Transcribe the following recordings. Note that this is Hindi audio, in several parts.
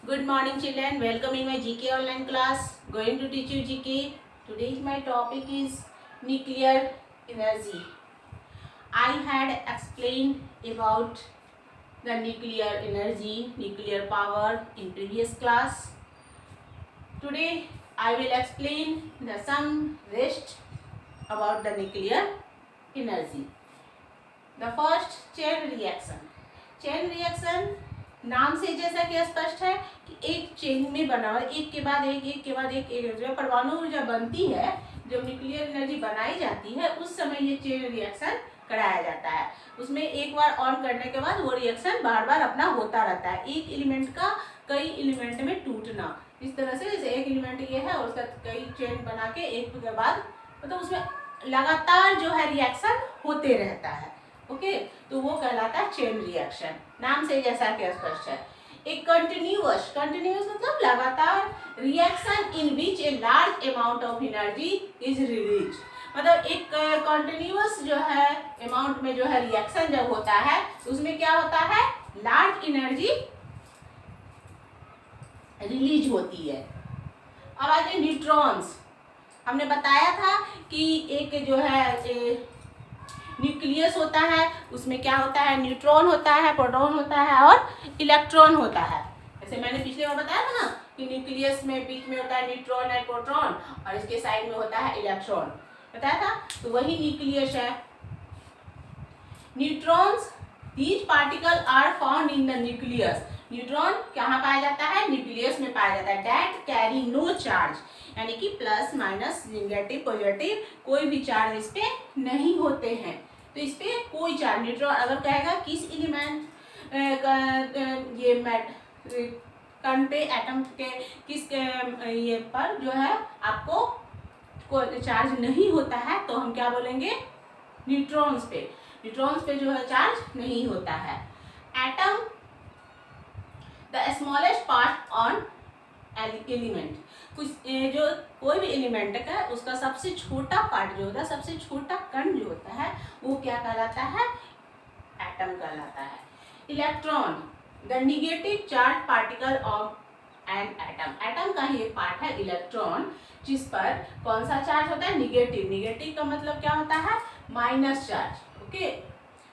Good morning children, welcome in my GK online class. Going to teach you GK. Today my topic is nuclear energy. I had explained about the nuclear energy, nuclear power in previous class. Today I will explain some rest about the nuclear energy. The first chain reaction. Chain reaction नाम से जैसा कि स्पष्ट है कि एक चेन में बना हुआ एक के बाद एक के बाद एक जो परमाणु ऊर्जा बनती है, जब न्यूक्लियर एनर्जी बनाई जाती है उस समय ये चेन रिएक्शन कराया जाता है। उसमें एक बार ऑन करने के बाद वो रिएक्शन बार बार अपना होता रहता है। एक एलिमेंट का कई एलिमेंट में टूटना, इस तरह से जैसे एक एलिमेंट ये है और उसका कई चेन बना के एक के बाद मतलब उसमें लगातार जो है रिएक्शन होते रहता है। ओके, तो वो कहलाता है चेन रिएक्शन। नाम से जैसा कि स्पष्ट है। एक कंटिन्यूअस मतलब लगातार reaction in which a large amount of energy is release, मतलब एक कंटिन्यूअस जो है अमाउंट में जो है रिएक्शन जब होता है उसमें क्या होता है, लार्ज एनर्जी रिलीज होती है। अब आ जाए न्यूट्रॉन्स। हमने बताया था कि एक जो है न्यूक्लियस होता है, उसमें क्या होता है, न्यूट्रॉन होता है, प्रोटॉन होता है और इलेक्ट्रॉन होता है। जैसे मैंने पिछले बार बताया था ना कि न्यूक्लियस में बीच में होता है न्यूट्रॉन और प्रोटॉन और इसके साइड में होता है इलेक्ट्रॉन, बताया था। तो वही न्यूक्लियस है। Neutrons, these particle are found in the nucleus. Neutron कहाँ पाया जाता है, न्यूक्लियस में पाया जाता है। दैट कैरी नो चार्ज, यानी कि प्लस माइनस नेगेटिव पॉजिटिव कोई भी चार्ज इस पे नहीं होते हैं। तो इस पे कोई चार्ज, न्यूट्रॉन अगर कहेगा किस एलिमेंट ये कण पे एटम के किस ये पर जो है आपको कोई चार्ज नहीं होता है, तो हम क्या बोलेंगे, न्यूट्रॉन्स पे। न्यूट्रॉन्स पे जो है चार्ज नहीं होता है। Atom the smallest part on element, कुछ जो कोई भी एलिमेंट का उसका सबसे छोटा पार्ट जो होता है, सबसे छोटा कण जो होता है वो क्या कहलाता है, एटम कहलाता है। Electron the negative charge particle of an atom, atom का ही एक पार्ट है इलेक्ट्रॉन, जिस पर कौन सा चार्ज होता है, निगेटिव। निगेटिव का मतलब क्या होता है, माइनस चार्ज। ओके,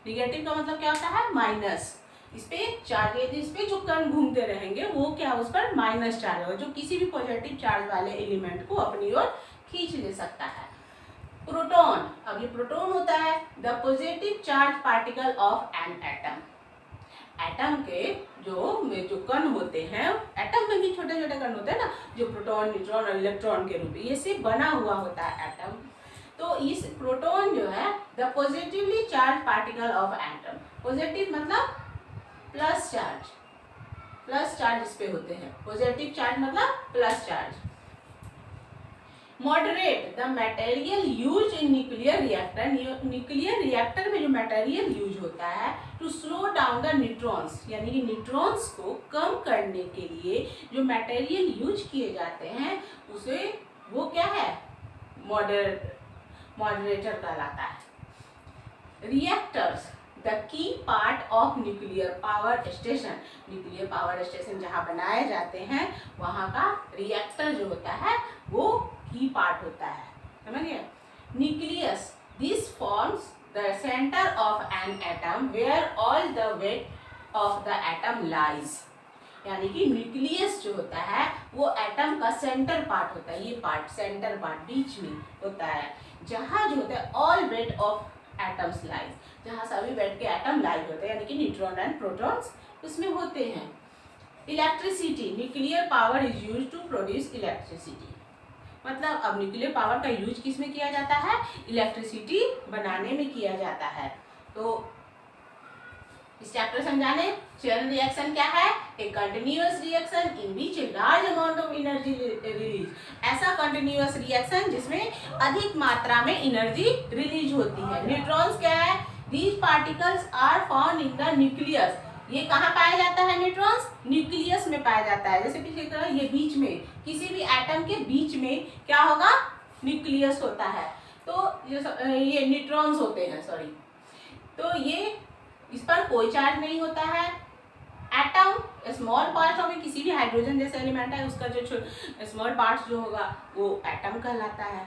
निगेटिव का मतलब क्या होता है, माइनस। इस पे चार्ज, इस पे जो कण घूमते रहेंगे वो क्या, उस पर माइनस चार्ज होगा, जो किसी भी पॉजिटिव चार्ज वाले एलिमेंट को अपनी ओर खींच ले सकता है। प्रोटॉन, अब ये प्रोटॉन होता है the positive charge particle of an atom. Atom के जो कण होते हैं, एटम में भी छोटे छोटे कण होते हैं ना, जो प्रोटॉन, न्यूट्रॉन और इलेक्ट्रॉन के रूप में ये से बना हुआ होता है एटम। तो इस प्रोटॉन जो है the positively charge particle of atom, positive मतलब प्लस चार्ज, प्लस चार्ज इस पे होते हैं। पॉजिटिव चार्ज मतलब plus charge. Moderate the material use in nuclear reactor, nuclear reactor में जो मटेरियल यूज होता है to slow down the neutrons, यानी कि न्यूट्रॉन्स को कम करने के लिए जो मटेरियल यूज किए जाते हैं उसे वो क्या है, मॉडरेटर कहलाता है। Reactors the key part of nuclear power station, nuclear power station जहाँ बनाए जाते हैं वहाँ का रिएक्टर जो होता है वो की पार्ट होता है, समझिए। Nucleus, this forms the centre of an atom where all the weight of the atom lies, यानी कि न्यूक्लियस जो होता है वो एटम का सेंटर पार्ट होता है। ये पार्ट सेंटर पार्ट बीच में होता है, जहाँ जो होता है all weight of atoms lies, जहाँ सभी वेट के एटम लाइज होते हैं, यानी कि न्यूट्रॉन एंड प्रोटॉन्स उसमें होते हैं। Electricity, nuclear power is use to produce electricity, मतलब अब न्यूक्लियर पावर का यूज किस में किया जाता है, इलेक्ट्रिसिटी बनाने में किया जाता है। तो इस चैप्टर समझाने, चेन रिएक्शन क्या है, एक continuous reaction in which a large amount of energy release, ऐसा कंटिन्यूअस रिएक्शन जिसमें अधिक मात्रा में एनर्जी रिलीज होती है। न्यूट्रॉन्स क्या है, these particles are found in the nucleus, ये कहाँ पाया जाता है, न्यूट्रॉन्स न्यूक्लियस में पाया जाता है। जैसे पीछे की तरह ये बीच में, किसी भी एटम के बीच में क्या होगा, न्यूक्लियस होता है। तो ये न्यूट्रॉन्स होते हैं, सॉरी। तो ये इस पर कोई चार्ज नहीं होता है, एटम स्मॉल पार्ट में किसी भी हाइड्रोजन जैसे एलिमेंट है उसका जो स्मॉल पार्ट जो होगा वो एटम कहलाता है।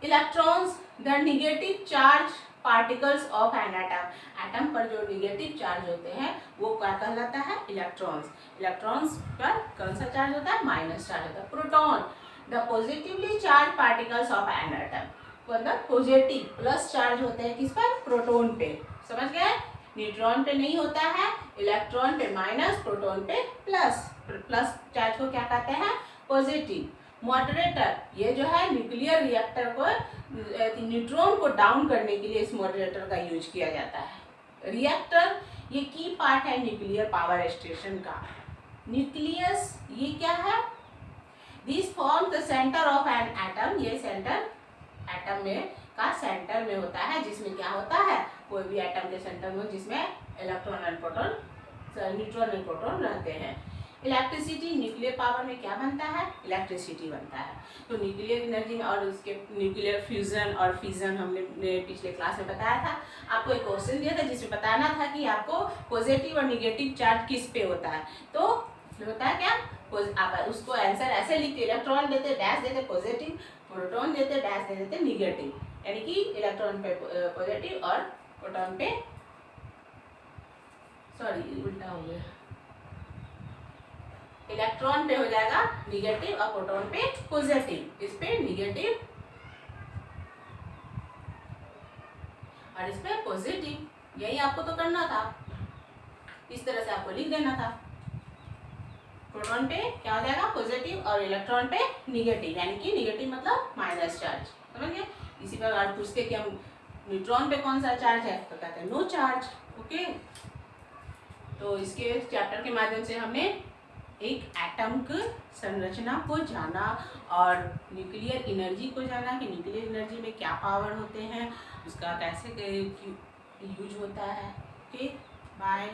Electrons the negative charge particles of an atom. Atom पर जो निगेटिव चार्ज होते हैं वो क्या कहलाता है? इलेक्ट्रॉन्स। इलेक्ट्रॉन्स पर कौन सा चार्ज होता है? माइनस चार्ज होता है। Proton the positively charge particles of an atom. मतलब पॉजिटिव प्लस चार्ज होते हैं किस पर? प्रोटॉन पे। समझ गए? न्यूट्रॉन पे नहीं होता है, इलेक्ट्रॉन पे माइनस, प्रोटॉन पे प्लस। प्लस चार्ज को क्या कहते हैं? पॉजिटिव। मॉडरेटर, ये जो है न्यूक्लियर रिएक्टर को न्यूट्रॉन को डाउन करने के लिए इस मॉडरेटर का यूज किया जाता है। रिएक्टर ये की पार्ट है न्यूक्लियर पावर स्टेशन का। न्यूक्लियस ये क्या है? This form the centre of an atom. ये सेंटर एटम में का सेंटर में होता है, जिसमें क्या होता है? कोई भी एटम के सेंटर में जिसमें electron and proton, neutron and proton रहते हैं। इलेक्ट्रिसिटी न्यूक्लियर पावर में क्या बनता है? इलेक्ट्रिसिटी बनता है। तो न्यूक्लियर एनर्जी और उसके न्यूक्लियर फ्यूजन और फिजन हमने पिछले क्लास में बताया था। आपको एक क्वेश्चन दिया था जिसमें बताना था कि आपको पॉजिटिव और निगेटिव चार्ज किस पे होता है। तो होता है क्या? आप उसको आंसर ऐसे लिखते, इलेक्ट्रॉन देते डैश देते पॉजिटिव, प्रोटॉन देते डैश दे देते निगेटिव, यानी कि इलेक्ट्रॉन पे पॉजिटिव और प्रोटॉन पे, सॉरी उल्टा हो गया, इलेक्ट्रॉन पे हो जाएगा निगेटिव और प्रोटॉन पे पॉजिटिव। इस पे निगेटिव और इस पे पॉजिटिव। यही आपको तो करना था, इस तरह से आपको लिख देना था। प्रोटॉन पे क्या हो जाएगा? पॉजिटिव और इलेक्ट्रॉन पे निगेटिव, यानी कि निगेटिव मतलब माइनस चार्ज। समझ गए? इसी प्रकार पूछते कि हम न्यूट्रॉन पे कौन सा चार्ज है, तो कहते हैं नो चार्ज। ओके, तो इसके चैप्टर के माध्यम से हमने एक एटम की संरचना को जाना और न्यूक्लियर एनर्जी को जाना कि न्यूक्लियर एनर्जी में क्या पावर होते हैं, उसका कैसे यूज होता है। Okay, bye.